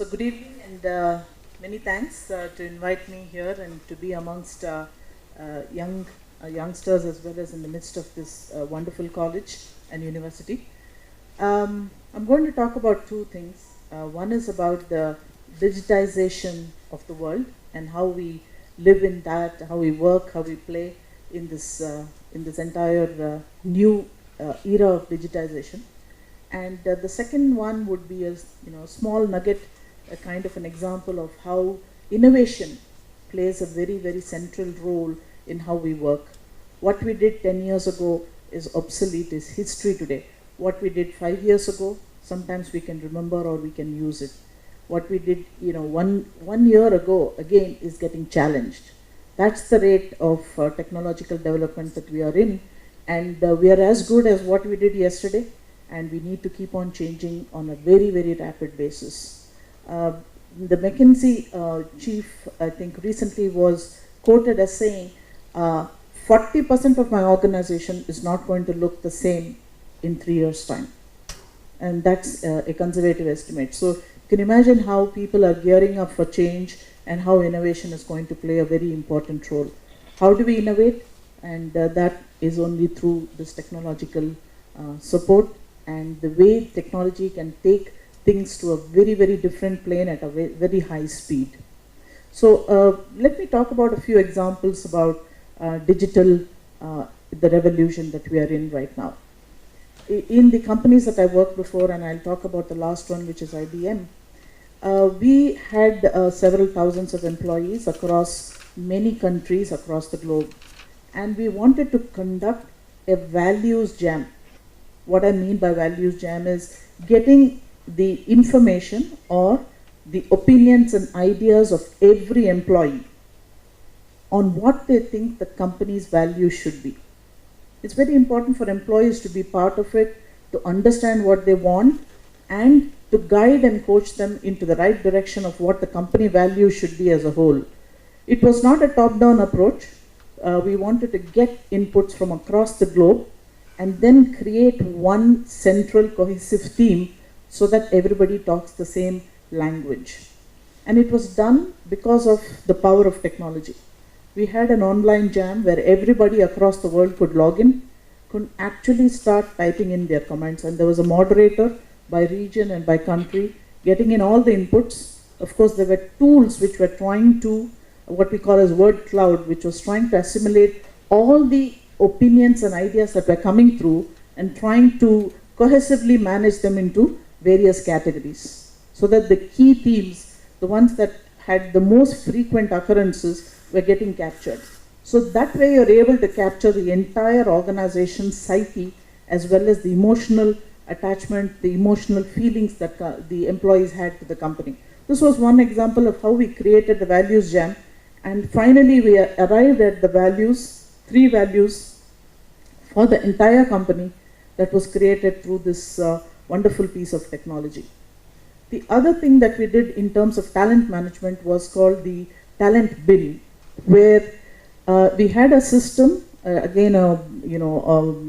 So good evening and many thanks to invite me here and to be amongst youngsters as well as in the midst of this wonderful college and university. I'm going to talk about two things. One is about the digitization of the world and how we live in that, how we work, how we play in this entire new era of digitization. And the second one would be a small nugget, a kind of an example of how innovation plays a very, very central role in how we work. What we did 10 years ago is obsolete, is history today. What we did 5 years ago, sometimes we can remember or we can use it. What we did, one year ago, again, is getting challenged. That's the rate of technological development that we are in. And we are as good as what we did yesterday, and we need to keep on changing on a very, very rapid basis. The McKinsey chief, I think, recently was quoted as saying, 40% of my organization is not going to look the same in 3 years' time. And that's a conservative estimate. So you can imagine how people are gearing up for change and how innovation is going to play a very important role. How do we innovate? And that is only through this technological support and the way technology can take things to a very, very different plane at a very high speed. So let me talk about a few examples about digital, the revolution that we are in right now. In the companies that I worked before, and I'll talk about the last one, which is IBM, we had several thousands of employees across many countries across the globe. And we wanted to conduct a values jam. What I mean by values jam is getting the information or the opinions and ideas of every employee on what they think the company's values should be. It's very important for employees to be part of it, to understand what they want, and to guide and coach them into the right direction of what the company values should be as a whole. It was not a top-down approach. We wanted to get inputs from across the globe and then create one central cohesive theme so that everybody talks the same language. And it was done because of the power of technology. We had an online jam where everybody across the world could log in, could actually start typing in their comments, and there was a moderator by region and by country getting in all the inputs. Of course, there were tools which were trying to, what we call as word cloud, which was trying to assimilate all the opinions and ideas that were coming through and trying to cohesively manage them into various categories so that the key themes, the ones that had the most frequent occurrences, were getting captured. So that way you're able to capture the entire organization's psyche as well as the emotional attachment, the emotional feelings that the employees had to the company. This was one example of how we created the values jam. And finally, we arrived at the values, 3 values for the entire company that was created through this wonderful piece of technology. The other thing that we did in terms of talent management was called the talent bin, where we had a system, again,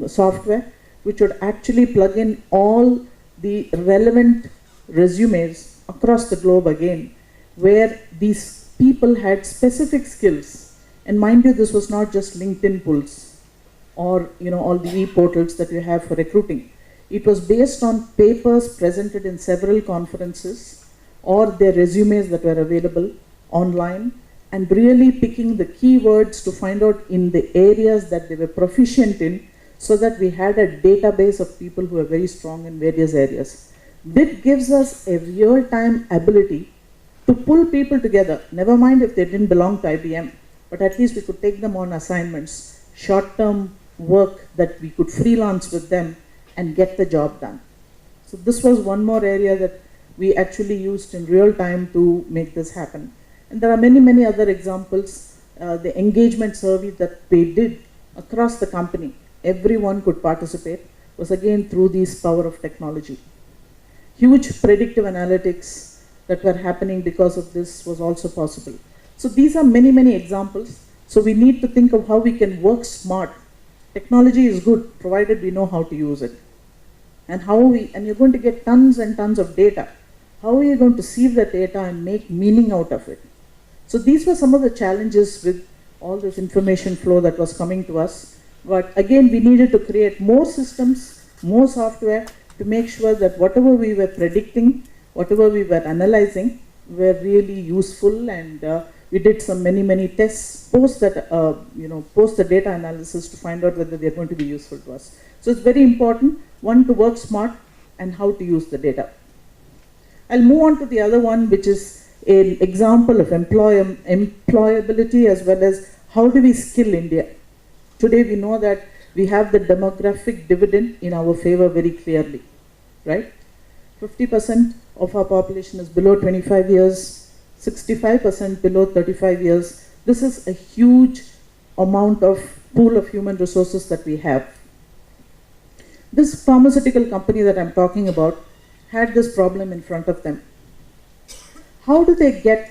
software, which would actually plug in all the relevant resumes across the globe again, where these people had specific skills. And mind you, this was not just LinkedIn pulls or all the e-portals that we have for recruiting. It was based on papers presented in several conferences or their resumes that were available online, and really picking the keywords to find out in the areas that they were proficient in, so that we had a database of people who are very strong in various areas. This gives us a real-time ability to pull people together, never mind if they didn't belong to IBM, but at least we could take them on assignments, short-term work that we could freelance with them and get the job done. So this was one more area that we actually used in real time to make this happen. And there are many, many other examples. The engagement survey that we did across the company, everyone could participate, was again through this power of technology. Huge predictive analytics that were happening because of this was also possible. So these are many, many examples. So we need to think of how we can work smart. Technology is good, provided we know how to use it. And you're going to get tons and tons of data. How are you going to sieve the data and make meaning out of it? So these were some of the challenges with all this information flow that was coming to us. But again, we needed to create more systems, more software to make sure that whatever we were predicting, whatever we were analyzing, were really useful. And we did some many tests post that, post the data analysis to find out whether they're going to be useful to us. So it's very important, one, to work smart and how to use the data. I'll move on to the other one, which is an example of employability as well as how do we skill India. Today we know that we have the demographic dividend in our favor very clearly, right? 50% of our population is below 25 years, 65% below 35 years. This is a huge amount of pool of human resources that we have. This pharmaceutical company that I'm talking about had this problem in front of them. How do they get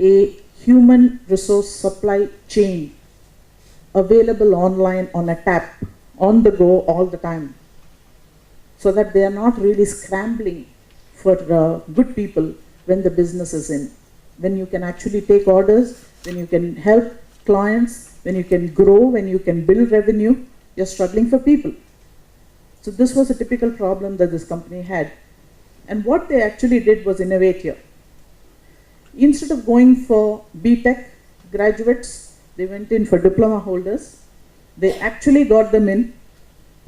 a human resource supply chain available online on a tap, on the go, all the time, so that they are not really scrambling for good people when the business is in? When you can actually take orders, when you can help clients, when you can grow, when you can build revenue, you're struggling for people. So this was a typical problem that this company had. And what they actually did was innovate here. Instead of going for B.Tech graduates, they went in for diploma holders. They actually got them in.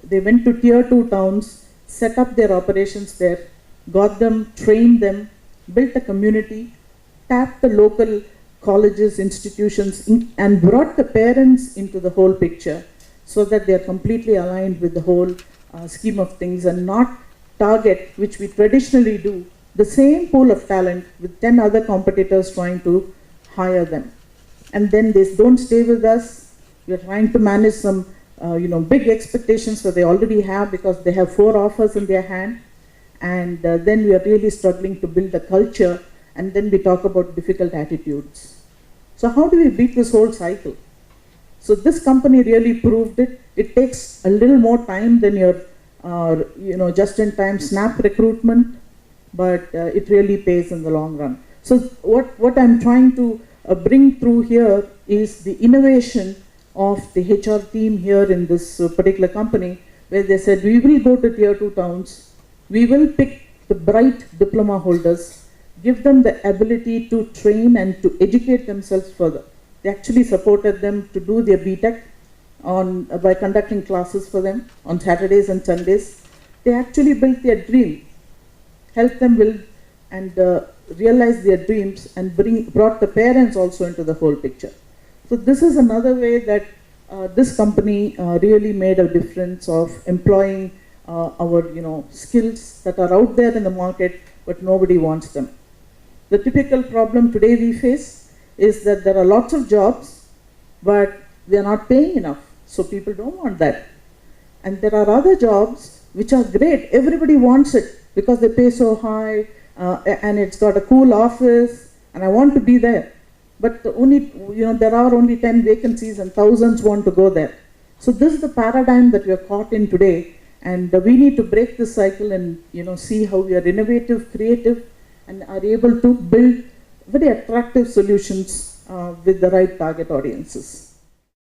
They went to tier 2 towns, set up their operations there, got them, trained them, built a community, tapped the local colleges, institutions, and brought the parents into the whole picture so that they are completely aligned with the whole scheme of things and not target, which we traditionally do, the same pool of talent with 10 other competitors trying to hire them. And then they don't stay with us. We are trying to manage some big expectations that they already have because they have 4 offers in their hand. And then we are really struggling to build a culture, and then we talk about difficult attitudes. So how do we beat this whole cycle? So this company really proved it. It takes a little more time than your just-in-time snap recruitment, but it really pays in the long run. So what I'm trying to bring through here is the innovation of the HR team here in this particular company, where they said, we will go to tier 2 towns, we will pick the bright diploma holders, give them the ability to train and to educate themselves further. They actually supported them to do their B.Tech by conducting classes for them on Saturdays and Sundays. They actually built their dream, helped them build and realize their dreams, and brought the parents also into the whole picture. So this is another way that this company really made a difference of employing our skills that are out there in the market, but nobody wants them. The typical problem today we face is that there are lots of jobs, but they are not paying enough. So people don't want that. And there are other jobs which are great. Everybody wants it because they pay so high and it's got a cool office and I want to be there. But there are only 10 vacancies and thousands want to go there. So this is the paradigm that we are caught in today, and we need to break this cycle and see how we are innovative, creative, and are able to build very attractive solutions with the right target audiences.